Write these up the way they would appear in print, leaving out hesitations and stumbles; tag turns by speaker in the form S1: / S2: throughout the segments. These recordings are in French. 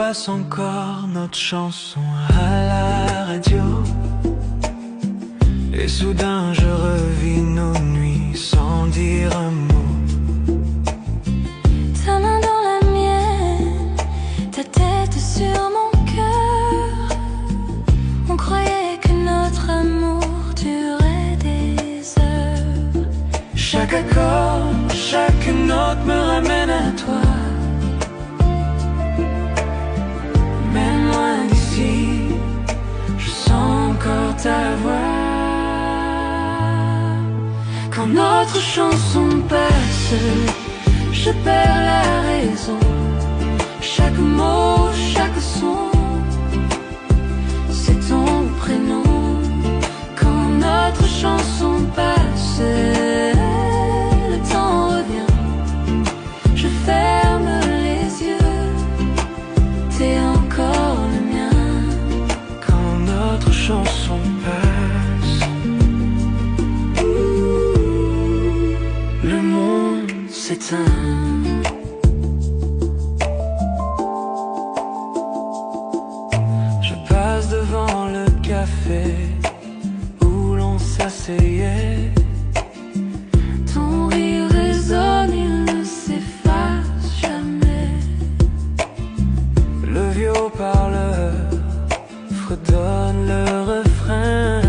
S1: passe encore notre chanson à la radio. Et soudain je revis nos nuits sans dire un mot.
S2: Ta main dans la mienne, ta tête sur mon cœur. On croyait que notre amour durait des heures.
S1: Chaque accord, chaque note me ramène à toi. Même loin d'ici, je sens encore ta voix. Quand notre chanson passe, je perds la raison. Chaque mot, chaque son, c'est ton prénom. Quand notre chanson passe, le temps revient. Je ferme les yeux, t'es encore le mien. Quand notre chanson passe, le monde s'éteint. Je passe devant le café où l'on s'asseyait.
S2: Ton rire résonne, il ne s'efface jamais.
S1: Le vieux haut-parleur fredonne le refrain.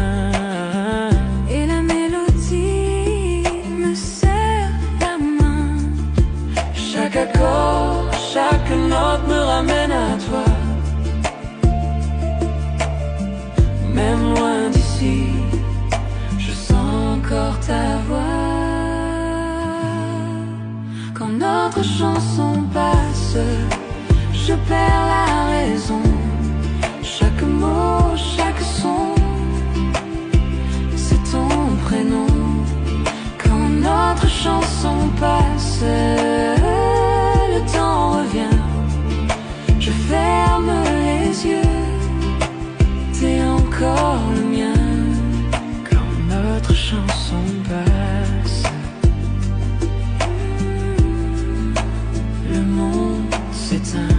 S2: Et la mélodie me serre la main.
S1: Chaque accord, chaque note me ramène à toi. Même loin d'ici, je sens encore ta voix.
S2: Quand notre chanson passe, je perds la raison.
S1: Chaque mot,
S2: Chaque son, c'est ton prénom. Quand notre chanson passe, le temps revient. Je ferme les yeux, t'es encore le mien.
S1: quand notre chanson passe,
S2: Le monde
S1: s'éteint.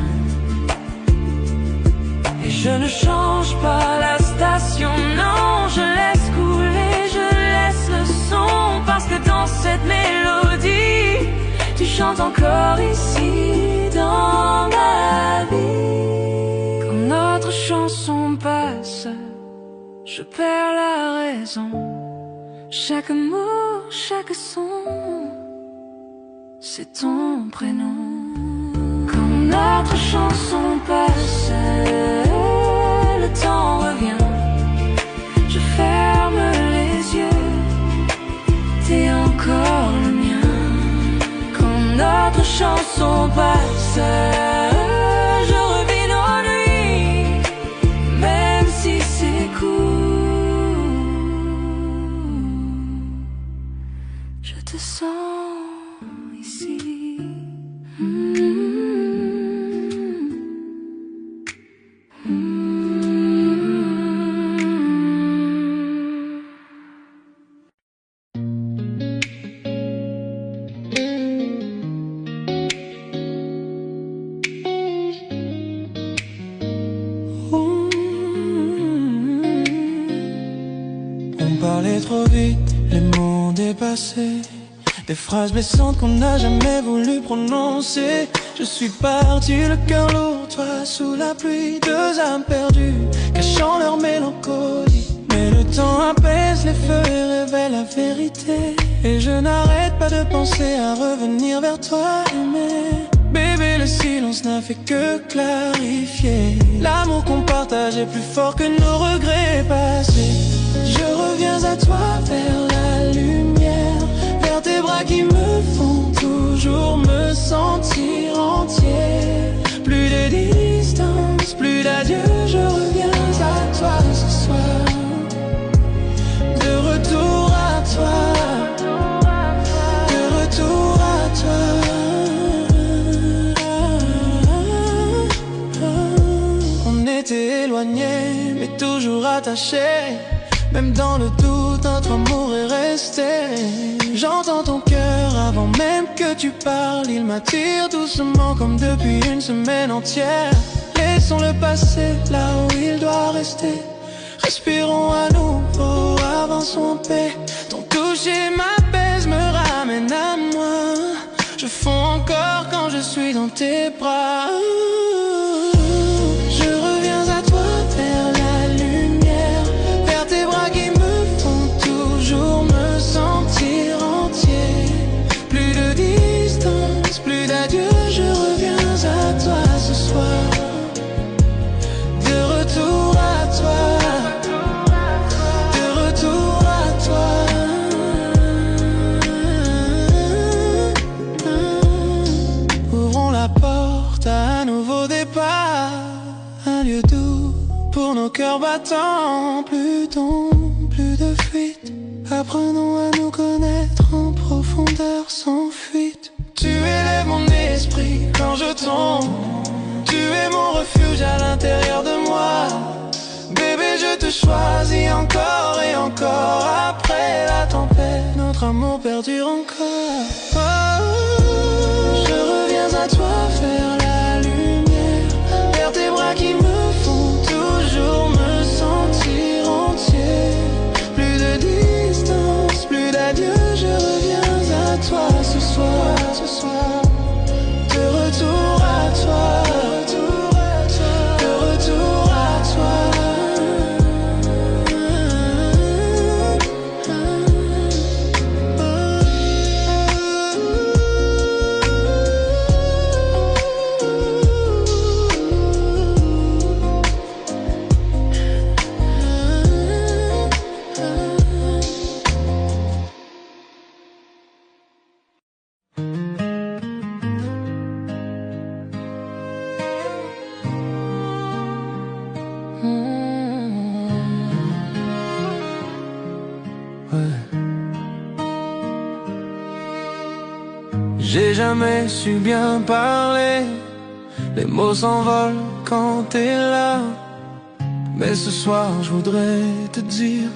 S1: Et je ne change pas la station, non, je laisse couler, je laisse le son. Parce que dans cette mélodie,
S2: tu chantes encore ici dans ma vie.
S1: quand notre chanson passe, je perds la raison.
S2: Chaque mot, chaque son, c'est ton prénom. Quand notre chanson passe, le temps revient. Je ferme les yeux, t'es encore le mien.
S1: Quand notre chanson passe,
S2: Je revis nos nuits, même si c'est court. Je te sens ici.
S1: on parlait trop vite, les mots dépassés. Des phrases blessantes qu'on n'a jamais voulu prononcer. Je suis parti, le cœur lourd, toi sous la pluie. Deux âmes perdues, cachant leur mélancolie. Mais le temps apaise les feux et révèle la vérité. Et je n'arrête pas de penser à revenir vers toi, aimer. Bébé, le silence n'a fait que clarifier. L'amour qu'on partage est plus fort que nos regrets passés. Je reviens à toi vers la lumière, vers tes bras qui me font toujours me sentir entier. Plus de distance, plus d'adieu, je reviens à toi ce soir. De retour à toi, de retour à toi. On était éloignés, mais toujours attachés. Même dans le doute, notre amour est resté. J'entends ton cœur avant même que tu parles. Il m'attire doucement comme depuis une semaine entière. Les Laissons le passé là où il doit rester. Respirons à nouveau, avançons en paix. Ton toucher m'apaise, me ramène à moi. Je fonds encore quand je suis dans tes bras. Je reviens à toi vers la lumière, vers tes bras qui me font toujours me sentir entier. Plus de distance, plus d'adieu, je reviens à toi ce soir. De retour à toi, de retour à toi. Ouvrons la porte à un nouveau départ, un lieu doux pour nos cœurs battants. Plus d'ombre, plus de fuite. Apprenons à nous connaître en profondeur sans fuite. Tu élèves mon esprit quand je tombe. Tu es mon refuge à l'intérieur de moi. Bébé, je te choisis encore et encore. Après la tempête, notre amour perdure encore. Oh, je reviens à toi vers la lumière, vers tes bras qui me font toujours me sentir entier. Plus de distance, plus d'adieu, je reviens à toi ce soir, ce soir. De retour à toi, de retour à toi. J'ai jamais su bien parler, les mots s'envolent quand t'es là. Mais ce soir je voudrais te dire,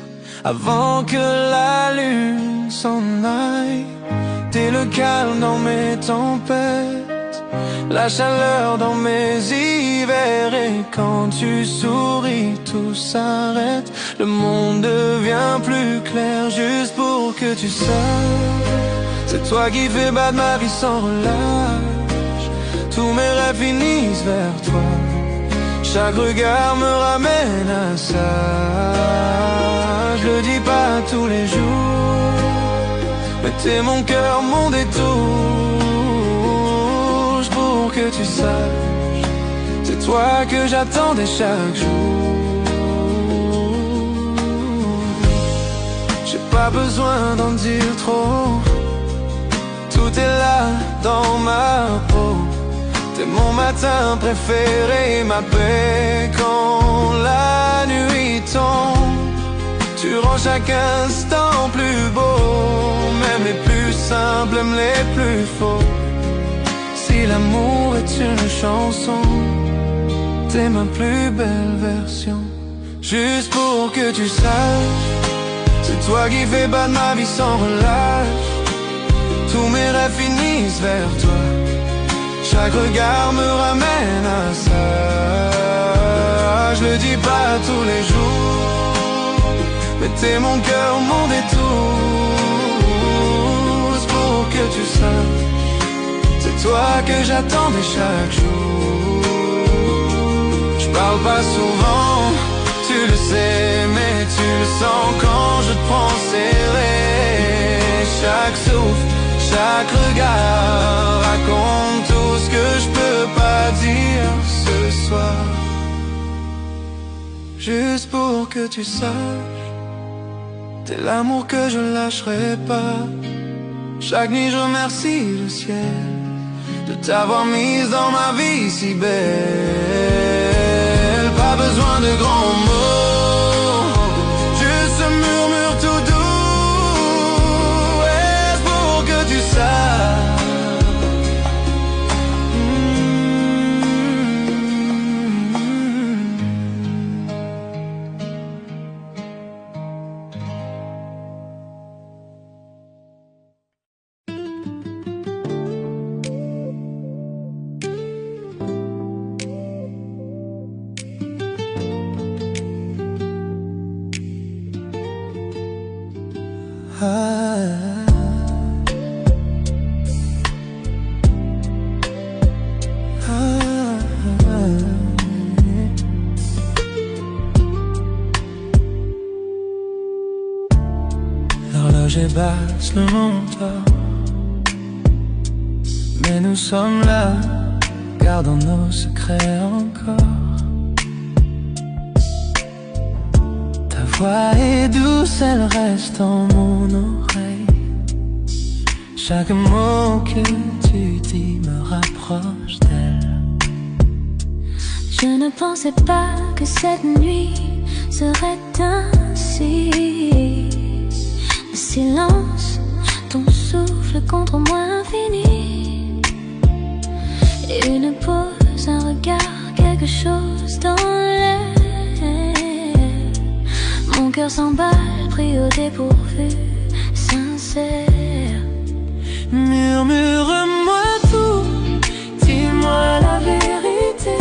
S1: avant que la lune s'en aille, t'es le calme dans mes tempêtes, la chaleur dans mes hivers. Et quand tu souris, tout s'arrête, le monde devient plus clair. Juste pour que tu saches, c'est toi qui fais battre ma vie sans relâche. Tous mes rêves finissent vers toi, chaque regard me ramène à ça. Je le dis pas tous les jours, mais t'es mon cœur, mon détour. Pour que tu saches, c'est toi que j'attendais chaque jour. J'ai pas besoin d'en dire trop, tout est là dans ma peau. T'es mon matin préféré, ma paix quand la nuit tombe. Tu rends chaque instant plus beau, même les plus simples, même les plus faux. Si l'amour est une chanson, t'es ma plus belle version. Juste pour que tu saches, c'est toi qui fais battre ma vie sans relâche. Tous mes rêves finissent vers toi, chaque regard me ramène à ça. Je le dis pas tous les jours, mais t'es mon cœur, mon détour. C'est pour que tu saches, c'est toi que j'attendais chaque jour. Je parle pas souvent, tu le sais, mais tu le sens quand je te prends serré. Chaque souffle, chaque regard raconte tout ce que je peux pas dire ce soir. Juste pour que tu saches, t'es l'amour que je lâcherai pas. Chaque nuit je remercie le ciel de t'avoir mise dans ma vie si belle. Pas besoin de grands mots, juste ce murmure tout doux. Est-ce pour que tu saches? L'horloge est basse, le monde dort, mais nous sommes là, gardons nos secrets encore. Ta voix est douce, elle reste en mon oreille. Chaque mot que tu dis me rapproche d'elle.
S2: Je ne pensais pas que cette nuit serait ainsi. Le silence, ton souffle contre moi infini. Et une pause, un regard, quelque chose dans l'air. Mon cœur s'emballe, pris au dépourvu, sincère.
S1: Murmure-moi tout, dis-moi la vérité.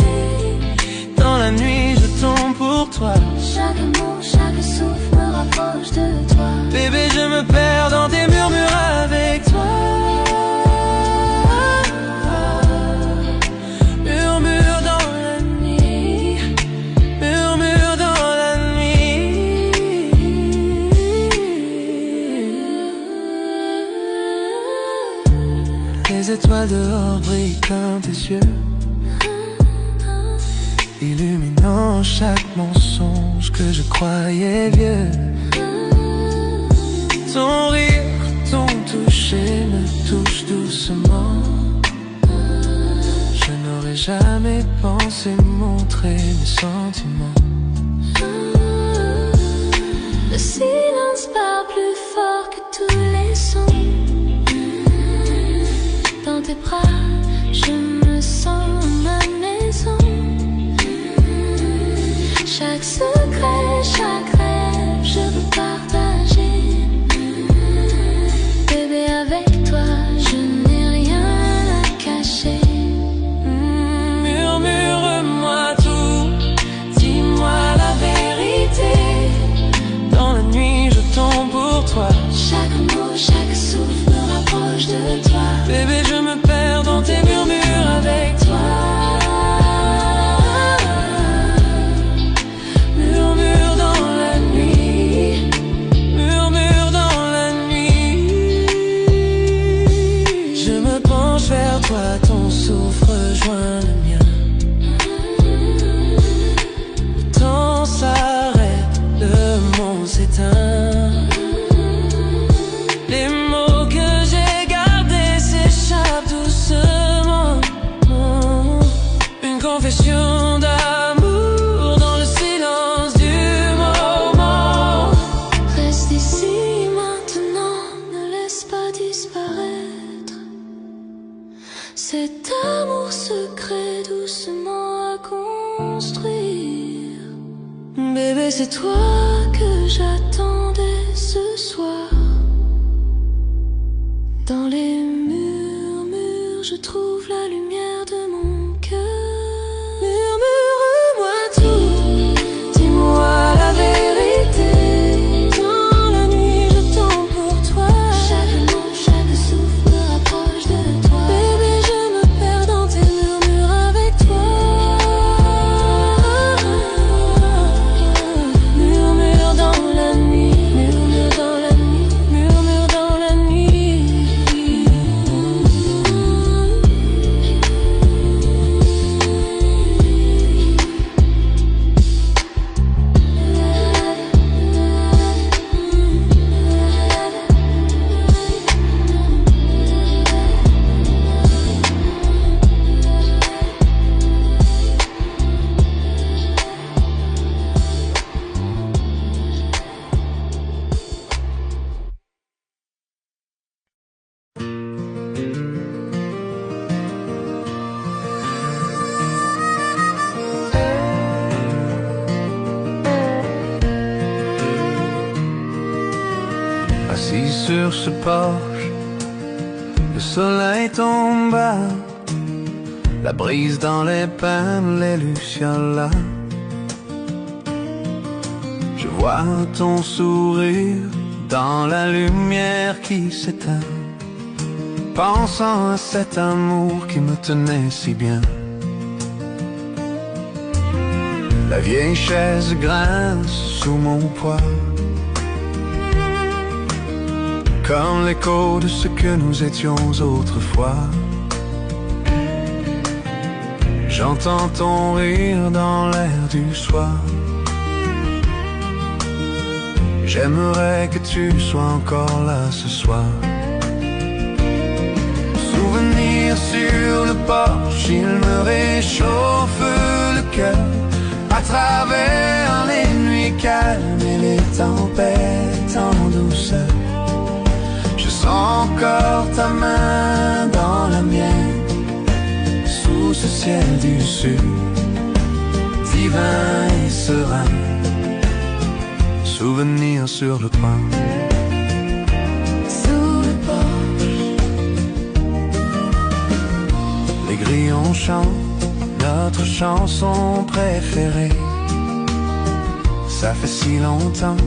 S1: Dans la nuit je tombe pour toi.
S2: Chaque mot, chaque souffle me rapproche de toi.
S1: Bébé, je me perds dans tes murmures avec toi. Murmure dans la nuit, murmure dans la nuit. Les étoiles dehors brillent comme tes yeux, illuminant chaque mensonge que je croyais vieux. Ton rire, ton toucher me touche doucement. Je n'aurais jamais pensé montrer mes sentiments.
S2: Le silence parle plus fort que tous les sons. Dans tes bras, je me sens à ma maison. Chaque secret, chaque rêve, je veux partager. Bébé, avec toi, je n'ai rien à cacher.
S1: Murmure-moi tout, dis-moi la vérité. Dans la nuit, je tombe pour toi.
S2: Chaque mot, chaque souffle me rapproche de toi.
S1: Bébé, je me perds dans tes murmures avec toi. Murmure dans la nuit, murmure dans la nuit. Je me penche vers toi, ton souffle rejoint le mien. Le temps s'arrête, le monde s'éteint. Les mots que j'ai gardés s'échappent doucement. Une confession d'amour dans le silence du moment.
S2: Reste ici maintenant, ne laisse pas disparaître cet amour secret doucement à construire.
S1: Bébé, c'est toi
S2: Que j'attendais ce soir. Dans les murmures, je trouve la lumière de mon cœur.
S1: Murmure-moi tout, dis-moi la vérité. Dans la nuit, je tombe pour toi.
S2: Chaque mot, chaque souffle me rapproche de toi.
S1: Bébé, je me perds dans tes murmures avec toi. Murmure dans la nuit, murmure dans la nuit, murmure dans la nuit. Assis sur ce porche, le soleil tombe bas, la brise dans les pins, les lucioles. Je vois ton sourire dans la lumière qui s'éteint, pensant à cet amour qui me tenait si bien. La vieille chaise grince sous mon poids, comme l'écho de ce que nous étions autrefois. J'entends ton rire dans l'air du soir. J'aimerais que tu sois encore là ce soir. Souvenir sur le porche, il me réchauffe le cœur. À travers les nuits calmes et les tempêtes en douceur, je sens encore ta main dans la mienne, sous ce ciel du sud, divin et serein. Souvenir sur le pain,
S2: sous le porche.
S1: Les grillons chantent notre chanson préférée. Ça fait si longtemps,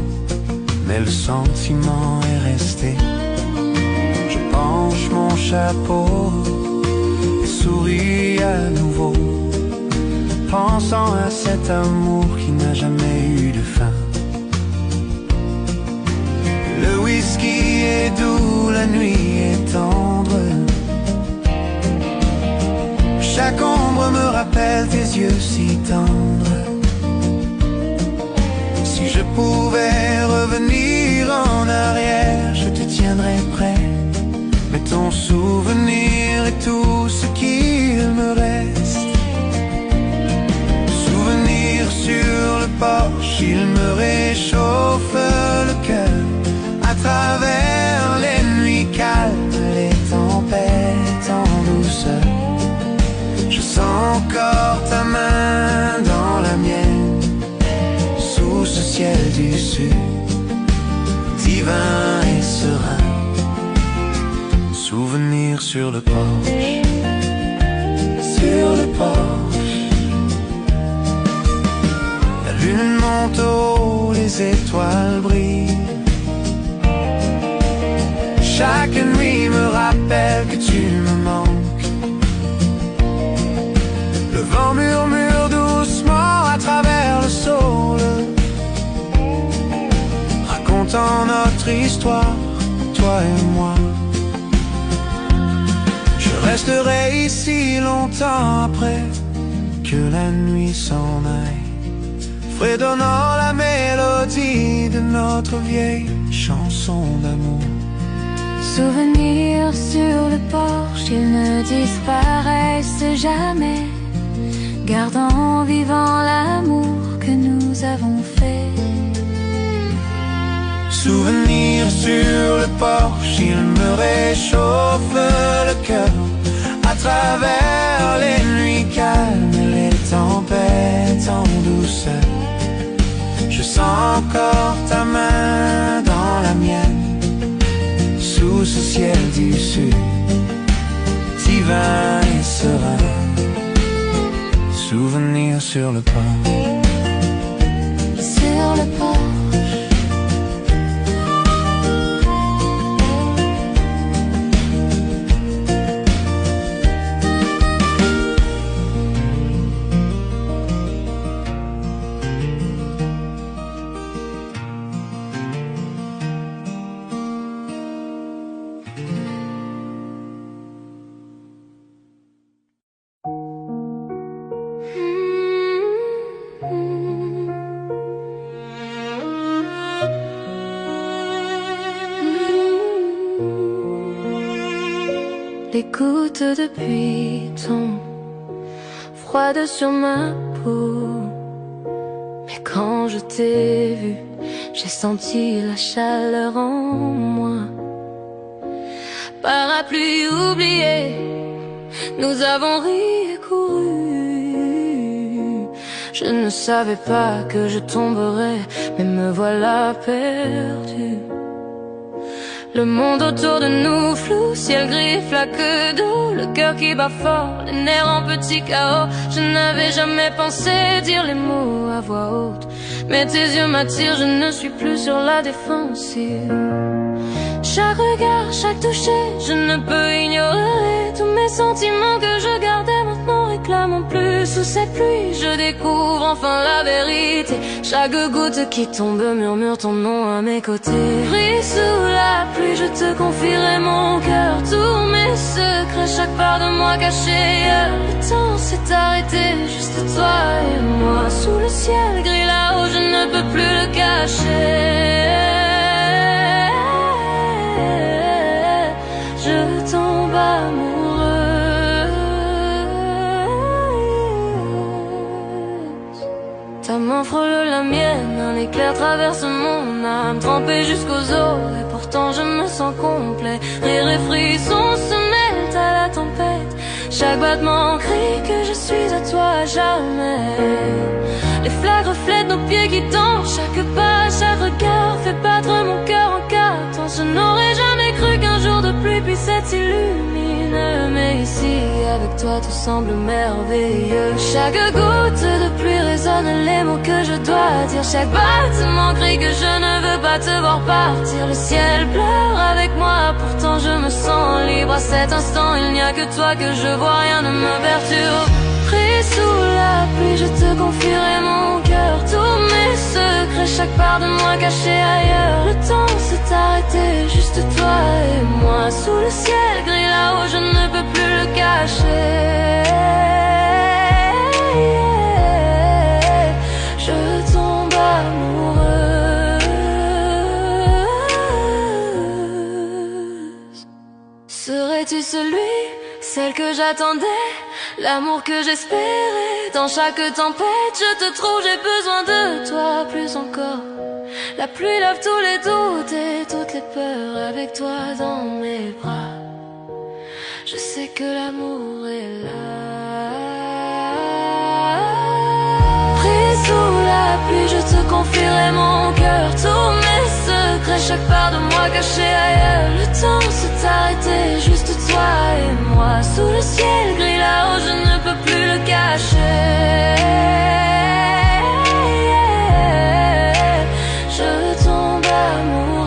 S1: mais le sentiment est resté. Je penche mon chapeau et souris à nouveau, pensant à cet amour qui n'a jamais eu de fin. Le whisky est doux, la nuit est tendre. Chaque ombre me rappelle tes yeux si tendres. Si je pouvais revenir en arrière, je te tiendrais prêt. Mais ton souvenir est tout ce qu'il me reste. Souvenir sur le porche, il me réchauffe le cœur. À travers les nuits calmes, les tempêtes en douceur, je sens encore ta main dans la mienne, sous ce ciel du sud, divin et serein. Souvenir sur le porche, sur le porche. La lune monte haut, les étoiles brillent. Chaque nuit me rappelle que tu me manques. Le vent murmure doucement à travers le sol, racontant notre histoire, toi et moi. Je resterai ici longtemps après que la nuit s'en aille, fredonnant la mélodie de notre vieille chanson d'amour.
S2: Souvenirs sur le porche, ils ne disparaissent jamais, gardant vivant l'amour que nous avons fait.
S1: Souvenir sur le porche, il me réchauffe le cœur. À travers les nuits calmes et les tempêtes en douceur, je sens encore ta main dans la mienne, sous ce ciel du sud, divin et serein. Souvenir sur le porche,
S2: sur le porche. Les gouttes de pluie tombent froides sur ma peau, mais quand je t'ai vu, j'ai senti la chaleur en moi. Parapluie oublié, nous avons ri et couru. Je ne savais pas que je tomberais, mais me voilà perdu. Le monde autour de nous flou, ciel gris, flaque d'eau, le cœur qui bat fort, les nerfs en petit chaos. Je n'avais jamais pensé dire les mots à voix haute, Mais tes yeux m'attirent, je ne suis plus sur la défensive. Chaque regard, chaque toucher, je ne peux ignorer tous mes sentiments que je gardais maintenant réclament plus. Sous cette pluie, je découvre enfin la vérité. Chaque goutte qui tombe murmure ton nom à mes côtés. Pris sous la pluie, je te confierai mon cœur, tous mes secrets, chaque part de moi cachée. Le temps s'est arrêté, juste toi et moi. Sous le ciel gris là-haut, je ne peux plus le cacher. Je tombe amoureuse. Ta main frôle la mienne, un éclair traverse mon âme, trempé jusqu'aux os, et pourtant je me sens complet. Rire et frissons se mêlent à la tempête. Chaque battement crie que je suis à toi à jamais. Les flaques reflètent nos pieds qui dansent. Chaque pas, chaque regard fait battre mon cœur en quatre temps. Je n'aurais jamais cru qu'un jour de pluie puisse être si lumineux. Mais ici, avec toi, tout semble merveilleux. Chaque goutte de pluie résonne les mots que je dois dire. Chaque battement crie que je ne veux pas te voir partir. Le ciel pleure avec moi, pourtant je me sens libre. À cet instant, il n'y a que toi que je vois, rien ne me perturbe. Pris sous la pluie, je te confierai mon cœur, tous mes secrets, chaque part de moi cachée ailleurs. Le temps s'est arrêté, juste toi et moi. Sous le ciel gris là-haut, je ne peux plus le cacher. Je tombe amoureuse. Serais-tu celui, celle que j'attendais, l'amour que j'espérais? Dans chaque tempête, je te trouve, j'ai besoin de toi plus encore. La pluie lave tous les doutes et toutes les peurs. Avec toi dans mes bras, je sais que l'amour est là. Pris sous la pluie, je te confierai mon cœur, tous mes secrets, chaque part de moi cachée ailleurs. Le temps s'est arrêté, juste toi et moi. Sous le ciel gris là-haut, je ne peux plus le cacher. Je tombe amoureuse.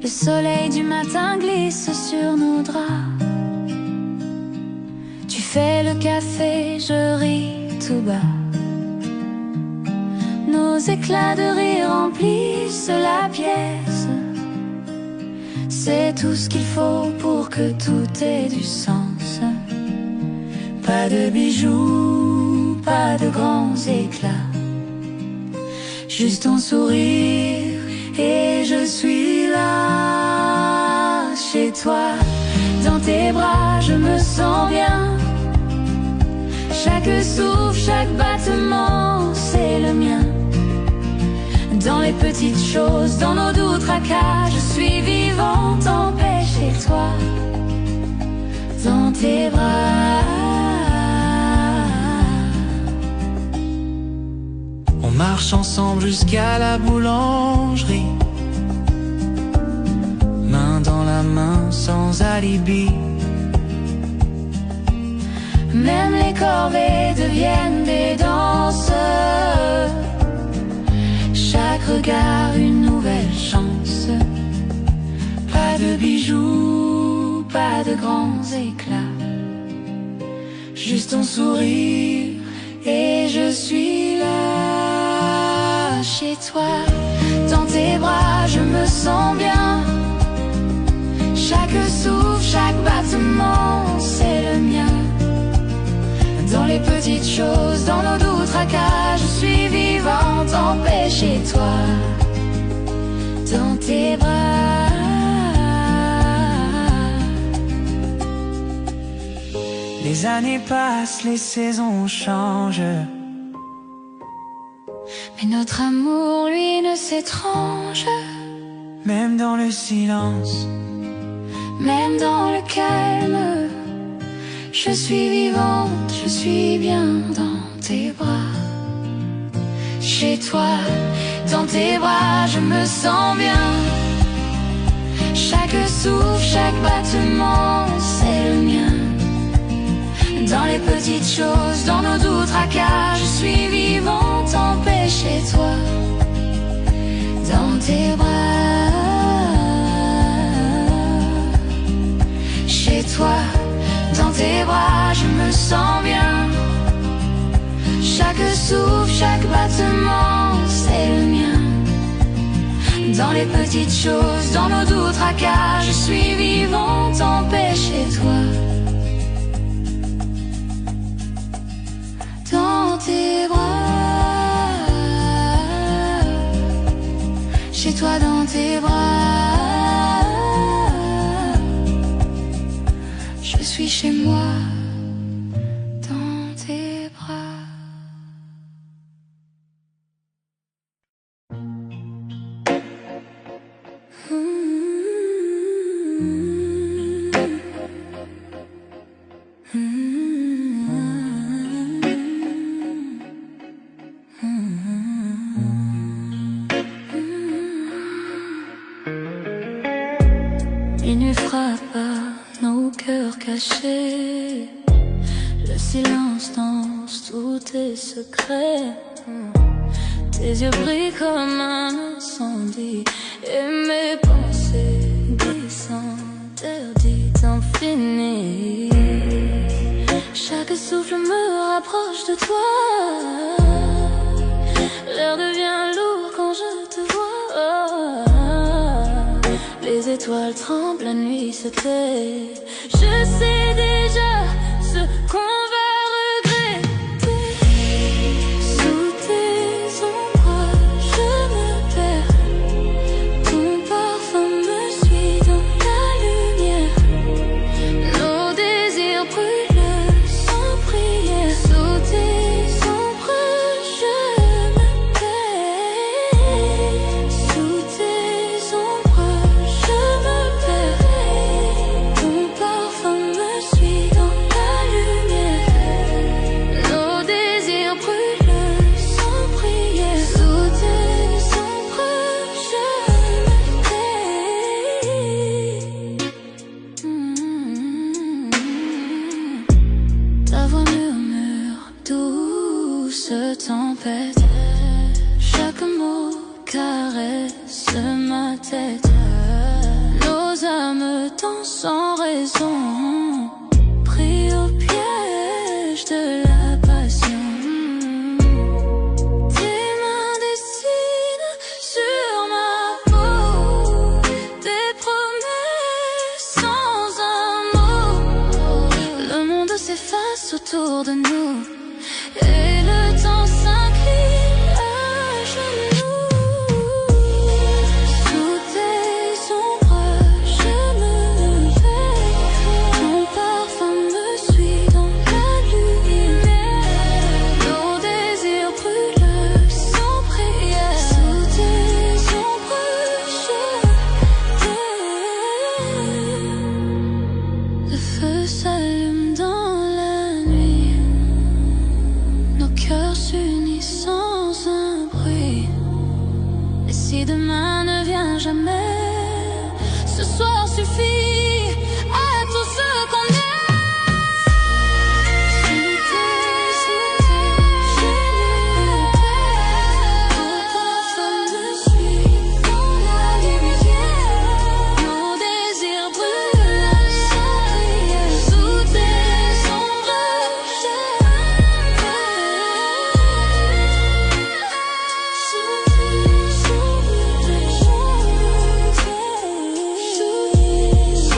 S2: Le soleil du matin glisse sur nos draps. Tu fais le café, je ris tout bas. Nos éclats de rire remplissent la pièce. C'est tout ce qu'il faut pour que tout ait du sens. Pas de bijoux, pas de grands éclats, juste ton sourire et je suis là. Chez toi, dans tes bras, je me sens bien. Chaque souffle, chaque battement, c'est le mien. Dans les petites choses, dans nos doux tracas, je suis vivante en paix chez toi. Dans tes bras.
S1: On marche ensemble jusqu'à la boulangerie, main dans la main sans alibi.
S2: Même les corvées deviennent des danses. Chaque regard une nouvelle chance. Pas de bijoux, pas de grands éclats, juste ton sourire et je suis là. Chez toi, dans tes bras, je me sens bien. Chaque souffle, chaque battement, c'est le mien. Dans les petites choses, dans nos doux tracas, je suis vivante en paix chez toi. Dans tes bras.
S1: Les années passent, les saisons changent.
S2: Mais notre amour, lui, ne s'étrange.
S1: Même dans le silence,
S2: même dans le calme, je suis vivante, je suis bien dans tes bras. Chez toi, dans tes bras, je me sens bien. Chaque souffle, chaque battement, c'est le mien. Dans les petites choses, dans nos doux tracas, je suis vivante en paix chez toi. Dans tes bras, chez toi, dans tes bras, je me sens bien. Chaque souffle, chaque battement, c'est le mien. Dans les petites choses, dans nos doux tracas, je suis vivante en paix chez toi. Dans tes bras, chez toi dans tes bras, je suis chez moi. Dans tes bras. Minuit frappe à nos cœurs cachés. Le silence danse tous tes secrets. Tes yeux brillent comme un incendie. Et mes pensées glissent interdites infinies. Chaque souffle me rapproche de toi. L'air devient lourd quand je te vois. Les étoiles tremblent, la nuit se tait. Je sais déjà ce qu'on va regretter. Sous tes ombres, je me perds. Ton parfum me suit dans la lumière. Nos désirs brûlent sans prière. Sous tes ombres, je me perds. Sous tes ombres, je me perds. Ton parfum me suit dans la lumière. Nos désirs brûlent sans prière. Sous tes ombres, je me tais. Ta voix murmure, douce tempête. Chaque mot caresse ma tête. Nos âmes dansent sans raison, pris au piège de la passion. Tes mains dessinent sur ma peau des promesses sans un mot. Le monde s'efface autour de nous et le temps s'incline à genoux. Sous tes ombres, je me perds. Ton parfum me suit dans la lumière. Nos désirs brûlent sans prière. Sous tes ombres, je t'aime. Le feu s'allume dans la nuit. Nos cœurs s'unissent sans un bruit. Et si demain ne vient jamais, ce soir suffit à tout ce qu'on est. Sous tes, je me perds. Ton parfum me suit dans la lumière. Nos désirs brûlent sans prière. Sous tes ombres, je me perds. Sous tes ombres, je me perds.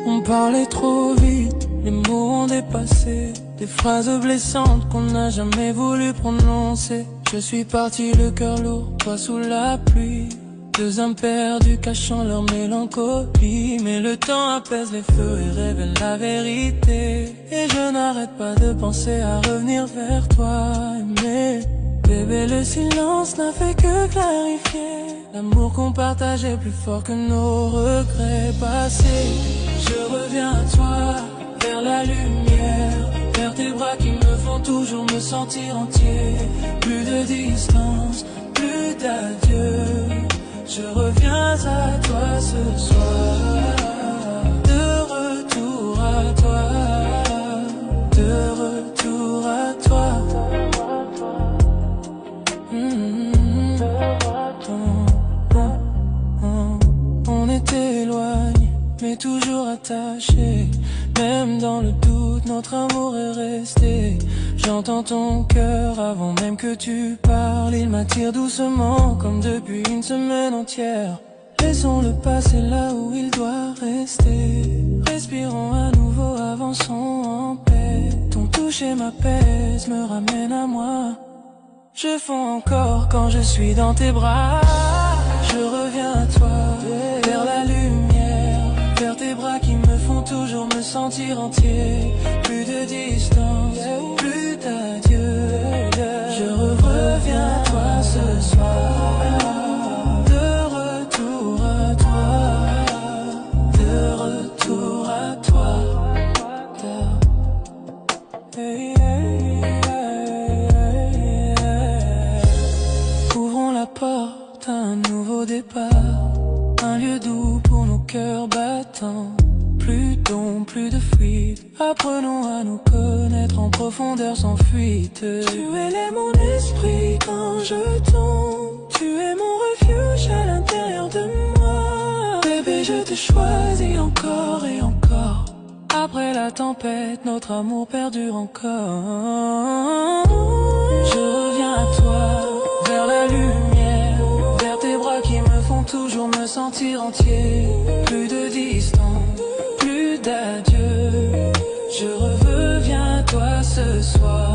S1: On parlait trop vite, les mots ont dépassé. Des phrases blessantes qu'on n'a jamais voulu prononcer. Je suis parti le cœur lourd, toi sous la pluie. Deux âmes perdues cachant leur mélancolie. Mais le temps apaise les feux et révèle la vérité. Et je n'arrête pas de penser à revenir vers toi. Mais bébé, le silence n'a fait que clarifier. L'amour qu'on partageait plus fort que nos regrets passés. Je reviens à toi, vers la lumière, vers tes bras qui me font toujours me sentir entier. Plus de distance, plus d'adieu. Je reviens à toi ce soir. De retour à toi, de retour à toi. On était éloignés, mais toujours attachés. Même dans le doute, notre amour est resté. J'entends ton cœur avant même que tu parles. Il m'attire doucement, comme depuis une semaine entière. Laissons-le passer là où il doit rester. Respirons à nouveau, avançons en paix. Ton toucher m'apaise, me ramène à moi. Je fonds encore quand je suis dans tes bras. Je reviens à toi, vers la lumière, vers tes bras qui me font toujours me sentir entier. Plus de distance, plus d'adieu. Je reviens à toi ce soir. De retour à toi, de retour à toi. Hey, hey, hey, hey. Ouvrons la porte à un nouveau départ. Un lieu doux pour nos cœurs battants. Plus d'ombre, plus de fuite. Apprenons à nous connaître en profondeur sans fuite. Tu élèves mon esprit quand je tombe. Tu es mon refuge à l'intérieur de moi. Bébé, je te choisis encore et encore. Après la tempête, notre amour perdure encore. Je reviens à toi, vers la lumière, vers tes bras qui me font toujours me sentir entier. Plus de distance, plus d'adieu. Je reviens à toi ce soir.